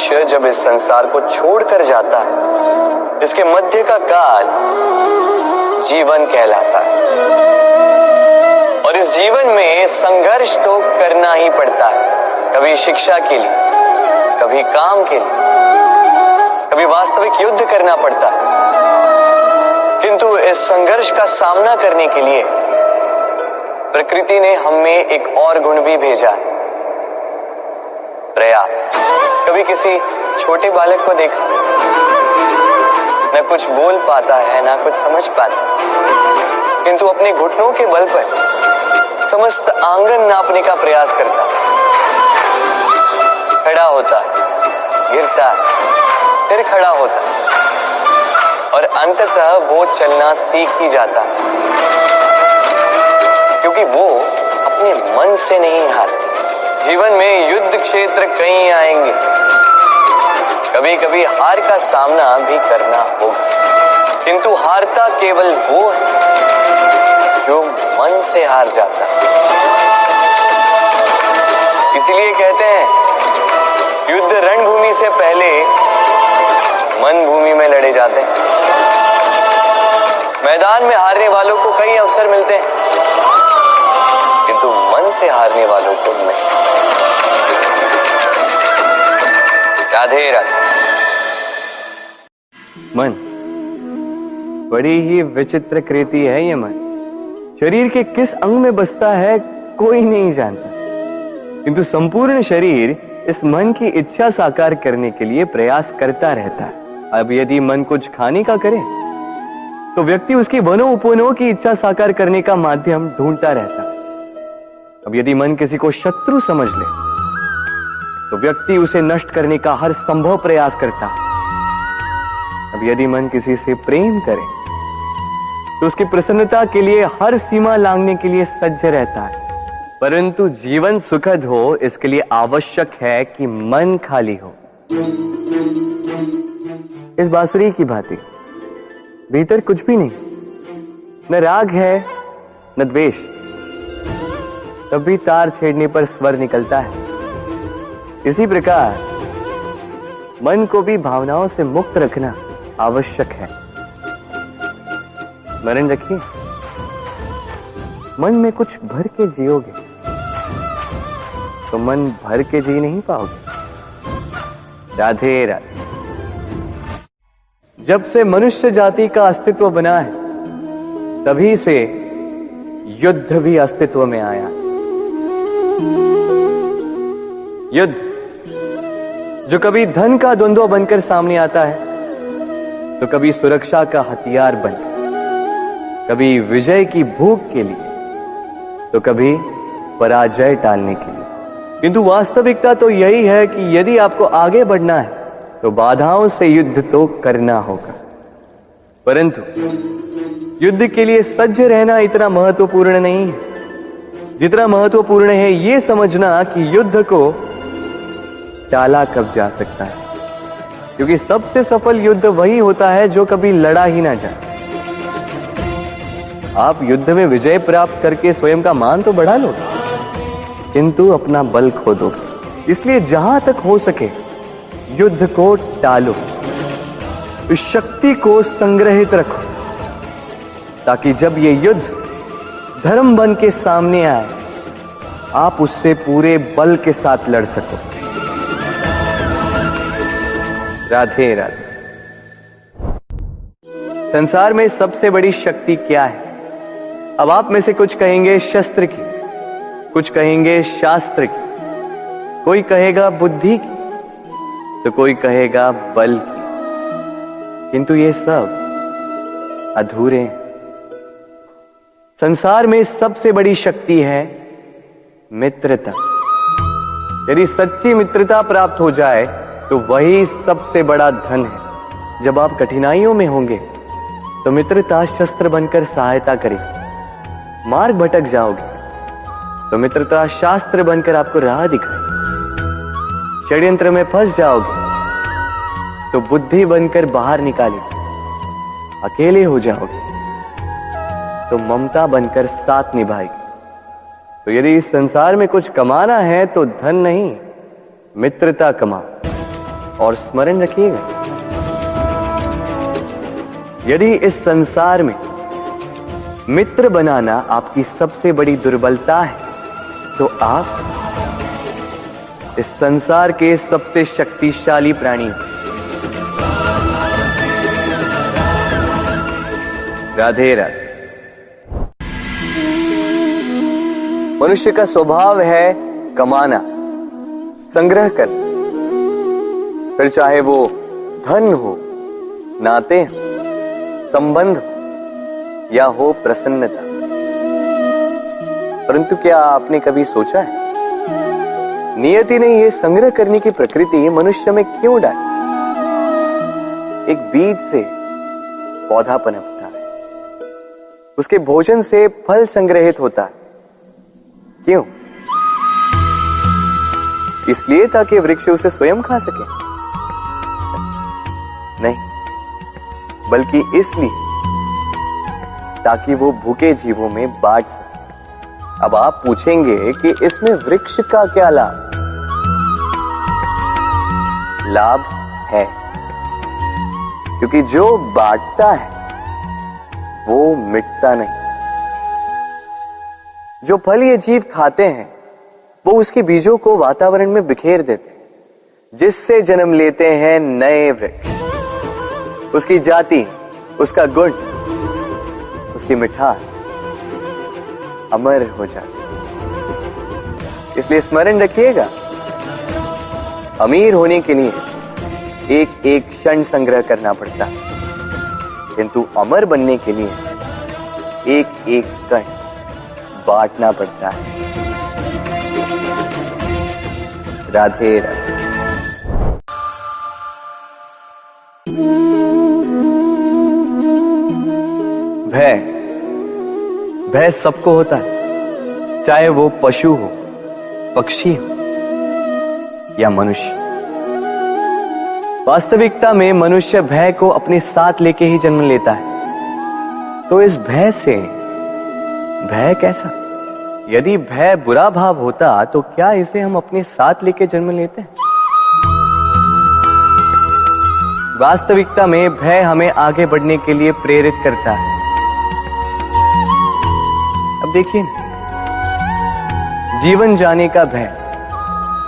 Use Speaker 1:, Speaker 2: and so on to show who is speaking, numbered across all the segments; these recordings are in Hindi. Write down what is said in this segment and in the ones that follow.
Speaker 1: मनुष्य जब इस संसार को छोड़कर जाता है, इसके मध्य का काल जीवन कहलाता है। और इस जीवन में संघर्ष तो करना ही पड़ता है, कभी शिक्षा के लिए, कभी काम के लिए, कभी वास्तविक युद्ध करना पड़ता है। किंतु इस संघर्ष का सामना करने के लिए प्रकृति ने हमें एक और गुण भी भेजा, प्रयास। कभी किसी छोटे बालक को देखा, न कुछ बोल पाता है, ना कुछ समझ पाता, किंतु अपने घुटनों के बल पर समस्त आंगन नापने का प्रयास करता, खड़ा होता, गिरता, फिर खड़ा होता और अंततः वो चलना सीख ही जाता, क्योंकि वो अपने मन से नहीं हारता। जीवन में युद्ध क्षेत्र कई आएंगे, कभी कभी हार का सामना भी करना होगा, किंतु हारता केवल वो है जो मन से हार जाता है। इसीलिए कहते हैं युद्ध रणभूमि से पहले मन भूमि में लड़े जाते हैं। मैदान में हारने वालों को कई अवसर मिलते हैं, किंतु मन से हारने वालों को नहीं। राधे राधे।
Speaker 2: मन बड़ी ही विचित्र कृति है। ये मन शरीर के किस अंग में बसता है कोई नहीं जानता, किंतु संपूर्ण शरीर इस मन की इच्छा साकार करने के लिए प्रयास करता रहता है। अब यदि मन कुछ खाने का करे तो व्यक्ति उसकी वनों उपवनों की इच्छा साकार करने का माध्यम ढूंढता रहता है। अब यदि मन किसी को शत्रु समझ ले तो व्यक्ति उसे नष्ट करने का हर संभव प्रयास करता है। अब यदि मन किसी से प्रेम करे तो उसकी प्रसन्नता के लिए हर सीमा लांघने के लिए सज्ज रहता है। परंतु जीवन सुखद हो इसके लिए आवश्यक है कि मन खाली हो। इस बांसुरी की भांति भीतर कुछ भी नहीं, न राग है न द्वेष, तब भी तार छेड़ने पर स्वर निकलता है। इसी प्रकार मन को भी भावनाओं से मुक्त रखना आवश्यक है। स्मरण रखिए, मन में कुछ भर के जियोगे तो मन भर के जी नहीं पाओगे। राधे राधे। जब से मनुष्य जाति का अस्तित्व बना है तभी से युद्ध भी अस्तित्व में आया। युद्ध जो कभी धन का द्वंद्व बनकर सामने आता है, तो कभी सुरक्षा का हथियार बनकर, कभी विजय की भूख के लिए, तो कभी पराजय टालने के लिए। किंतु वास्तविकता तो यही है कि यदि आपको आगे बढ़ना है तो बाधाओं से युद्ध तो करना होगा। परंतु युद्ध के लिए सज्ज रहना इतना महत्वपूर्ण नहीं है जितना महत्वपूर्ण है यह समझना कि युद्ध को टाला कब जा सकता है, क्योंकि सबसे सफल युद्ध वही होता है जो कभी लड़ा ही ना जाए। आप युद्ध में विजय प्राप्त करके स्वयं का मान तो बढ़ा लो, किंतु अपना बल खो दोगे। इसलिए जहां तक हो सके युद्ध को टालो, इस शक्ति को संग्रहित रखो, ताकि जब ये युद्ध धर्म बन के सामने आए आप उससे पूरे बल के साथ लड़ सको। राधे राधे। संसार में सबसे बड़ी शक्ति क्या है? अब आप में से कुछ कहेंगे शस्त्र की, कुछ कहेंगे शास्त्र की, कोई कहेगा बुद्धि की, तो कोई कहेगा बल की। किंतु ये सब अधूरे हैं। संसार में सबसे बड़ी शक्ति है मित्रता। यदि सच्ची मित्रता प्राप्त हो जाए तो वही सबसे बड़ा धन है। जब आप कठिनाइयों में होंगे तो मित्रता शस्त्र बनकर सहायता करेगी। मार्ग भटक जाओगे तो मित्रता शास्त्र बनकर आपको राह दिखाए। षड्यंत्र में फंस जाओगे तो बुद्धि बनकर बाहर निकालेगी। अकेले हो जाओगे तो ममता बनकर साथ निभाएगी। तो यदि इस संसार में कुछ कमाना है तो धन नहीं, मित्रता कमाओ। और स्मरण रखिएगा, यदि इस संसार में मित्र बनाना आपकी सबसे बड़ी दुर्बलता है, तो आप इस संसार के सबसे शक्तिशाली प्राणी हैं। राधे राधे। मनुष्य का स्वभाव है कमाना, संग्रह करना, फिर चाहे वो धन हो, नाते हो, संबंध हो या हो प्रसन्नता। परंतु क्या आपने कभी सोचा है, नियति ने यह संग्रह करने की प्रकृति मनुष्य में क्यों डाली? एक बीज से पौधा पनपता है, उसके भोजन से फल संग्रहित होता है। क्यों? इसलिए ताकि वृक्ष उसे स्वयं खा सके? नहीं, बल्कि इसलिए ताकि वो भूखे जीवों में बांट सके। अब आप पूछेंगे कि इसमें वृक्ष का क्या लाभ? लाभ है, क्योंकि जो बांटता है वो मिटता नहीं। जो फल ये जीव खाते हैं वो उसके बीजों को वातावरण में बिखेर देते हैं, जिससे जन्म लेते हैं नए वृक्ष। उसकी जाति, उसका गुण, उसकी मिठास अमर हो जाती है। इसलिए स्मरण रखिएगा, अमीर होने के लिए एक एक क्षण संग्रह करना पड़ता है, किंतु अमर बनने के लिए एक एक कण बांटना पड़ता है। राधे राधे। भय सबको होता है, चाहे वो पशु हो, पक्षी हो या मनुष्य। वास्तविकता में मनुष्य भय को अपने साथ लेके ही जन्म लेता है। तो इस भय से, भय कैसा? यदि भय बुरा भाव होता तो क्या इसे हम अपने साथ लेके जन्म लेते हैं? वास्तविकता में भय हमें आगे बढ़ने के लिए प्रेरित करता है। अब देखिए, जीवन जाने का भय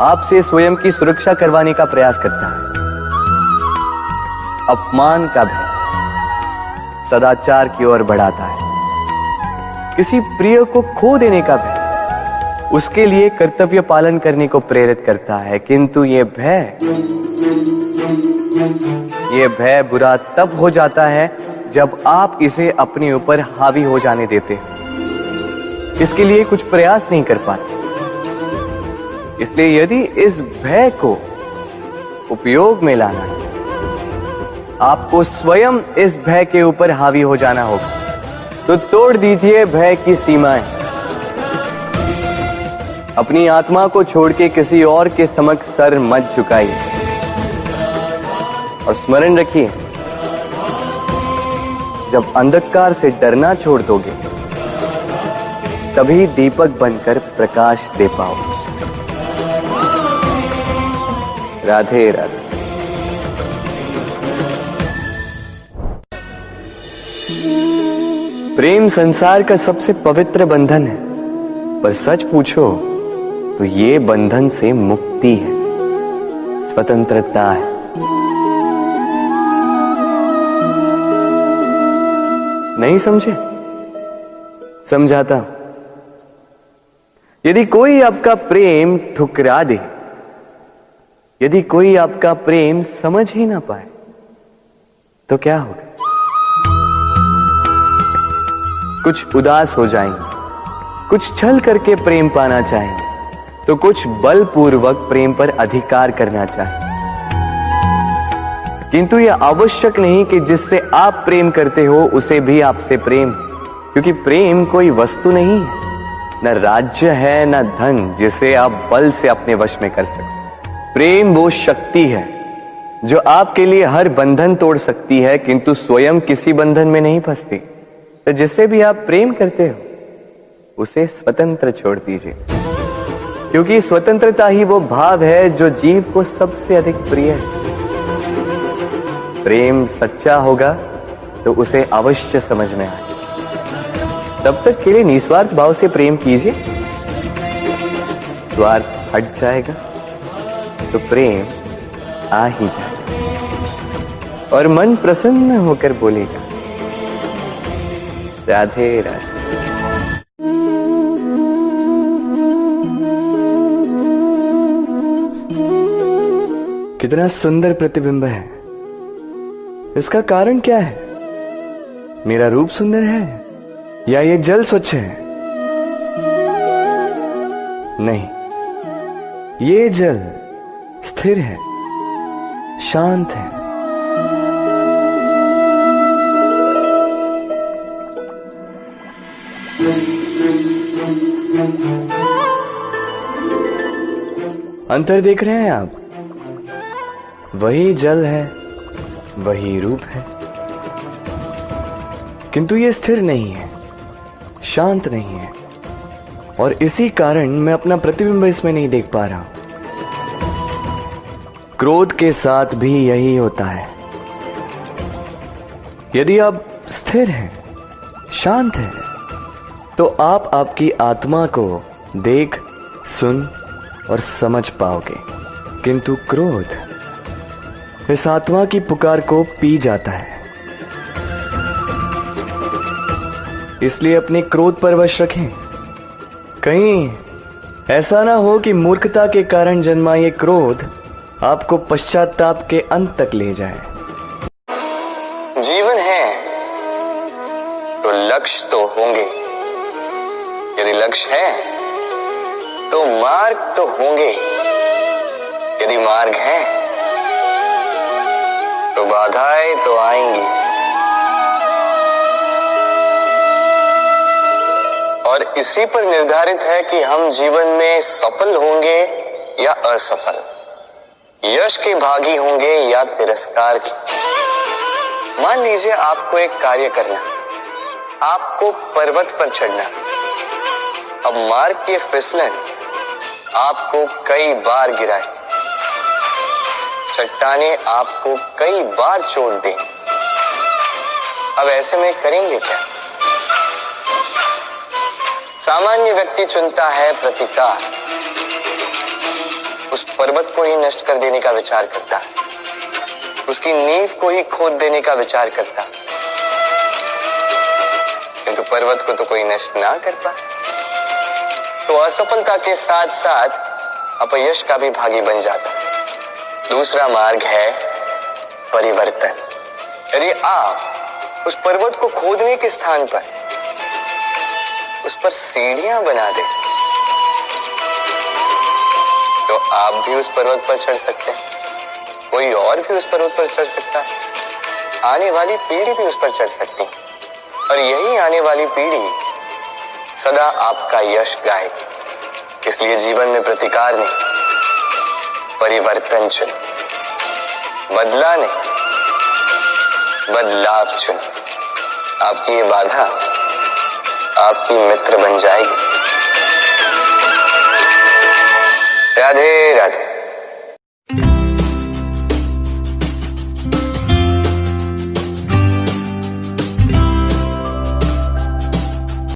Speaker 2: आपसे स्वयं की सुरक्षा करवाने का प्रयास करता है। अपमान का भय सदाचार की ओर बढ़ाता है। किसी प्रिय को खो देने का भय उसके लिए कर्तव्य पालन करने को प्रेरित करता है। किंतु ये भय बुरा तब हो जाता है जब आप इसे अपने ऊपर हावी हो जाने देते हैं, इसके लिए कुछ प्रयास नहीं कर पाते। इसलिए यदि इस भय को उपयोग में लाना है, आपको स्वयं इस भय के ऊपर हावी हो जाना होगा। तो तोड़ दीजिए भय की सीमाएं। अपनी आत्मा को छोड़ के किसी और के समक्ष सर मत झुकाइए और स्मरण रखिए, जब अंधकार से डरना छोड़ दोगे तभी दीपक बनकर प्रकाश दे पाओगे। राधे राधे। प्रेम संसार का सबसे पवित्र बंधन है, पर सच पूछो तो ये बंधन से मुक्ति है, स्वतंत्रता है। नहीं समझे? समझाता हूं। यदि कोई आपका प्रेम ठुकरा दे, यदि कोई आपका प्रेम समझ ही ना पाए, तो क्या होगा? कुछ उदास हो जाएंगे, कुछ छल करके प्रेम पाना चाहेंगे, तो कुछ बलपूर्वक प्रेम पर अधिकार करना चाहेंगे। किंतु यह आवश्यक नहीं कि जिससे आप प्रेम करते हो उसे भी आपसे प्रेम, क्योंकि प्रेम कोई वस्तु नहीं है, न राज्य है, न धन जिसे आप बल से अपने वश में कर सको। प्रेम वो शक्ति है जो आपके लिए हर बंधन तोड़ सकती है, किंतु स्वयं किसी बंधन में नहीं फंसती। तो जिससे भी आप प्रेम करते हो उसे स्वतंत्र छोड़ दीजिए, क्योंकि स्वतंत्रता ही वो भाव है जो जीव को सबसे अधिक प्रिय है। प्रेम सच्चा होगा तो उसे अवश्य समझ में आए। तब तक के लिए निस्वार्थ भाव से प्रेम कीजिए। स्वार्थ हट जाएगा तो प्रेम आ ही जाएगा और मन प्रसन्न होकर बोलेगा, राधे राधे। कितना सुंदर प्रतिबिंब है। इसका कारण क्या है? मेरा रूप सुंदर है या ये जल स्वच्छ है? नहीं, ये जल स्थिर है, शांत है। अंतर देख रहे हैं आप? वही जल है, वही रूप है, किंतु ये स्थिर नहीं है, शांत नहीं है, और इसी कारण मैं अपना प्रतिबिंब इसमें नहीं देख पा रहा हूं। क्रोध के साथ भी यही होता है। यदि आप स्थिर हैं, शांत हैं, तो आप आपकी आत्मा को देख, सुन और समझ पाओगे, किंतु क्रोध इस आत्मा की पुकार को पी जाता है। इसलिए अपने क्रोध पर वश रखें। कहीं ऐसा ना हो कि मूर्खता के कारण जन्मा ये क्रोध आपको पश्चाताप के अंत तक ले जाए।
Speaker 1: जीवन है तो लक्ष्य तो होंगे। यदि लक्ष्य है तो मार्ग तो होंगे। यदि मार्ग है तो बाधाएं तो आएंगी। और इसी पर निर्धारित है कि हम जीवन में सफल होंगे या असफल, यश के भागी होंगे या तिरस्कार की। मान लीजिए आपको एक कार्य करना, आपको पर्वत पर चढ़ना। अब मार्ग के फिसलन आपको कई बार गिराए, चट्टाने आपको कई बार चोट दें। अब ऐसे में करेंगे क्या? सामान्य व्यक्ति चुनता है प्रतिकार, उस पर्वत को ही नष्ट कर देने का विचार करता है, उसकी नींव को ही खोद देने का विचार करता, किंतु पर्वत को तो कोई नष्ट ना कर पाए। तो असफलता के साथ साथ अपयश का भी भागी बन जाता है। दूसरा मार्ग है परिवर्तन। यदि आप उस पर्वत को खोदने के स्थान पर उस पर सीढ़ियां बना दें तो आप भी उस पर्वत पर चढ़ सकते हैं, कोई और भी उस पर्वत पर चढ़ सकता है, आने वाली पीढ़ी भी उस पर चढ़ सकती है, और यही आने वाली पीढ़ी सदा आपका यश गाएगी। इसलिए जीवन में प्रतिकार नहीं, परिवर्तन चुनो। बदला नहीं, बदलाव चुनो। आपकी ये बाधा आपकी मित्र बन जाएगी। राधे राधे।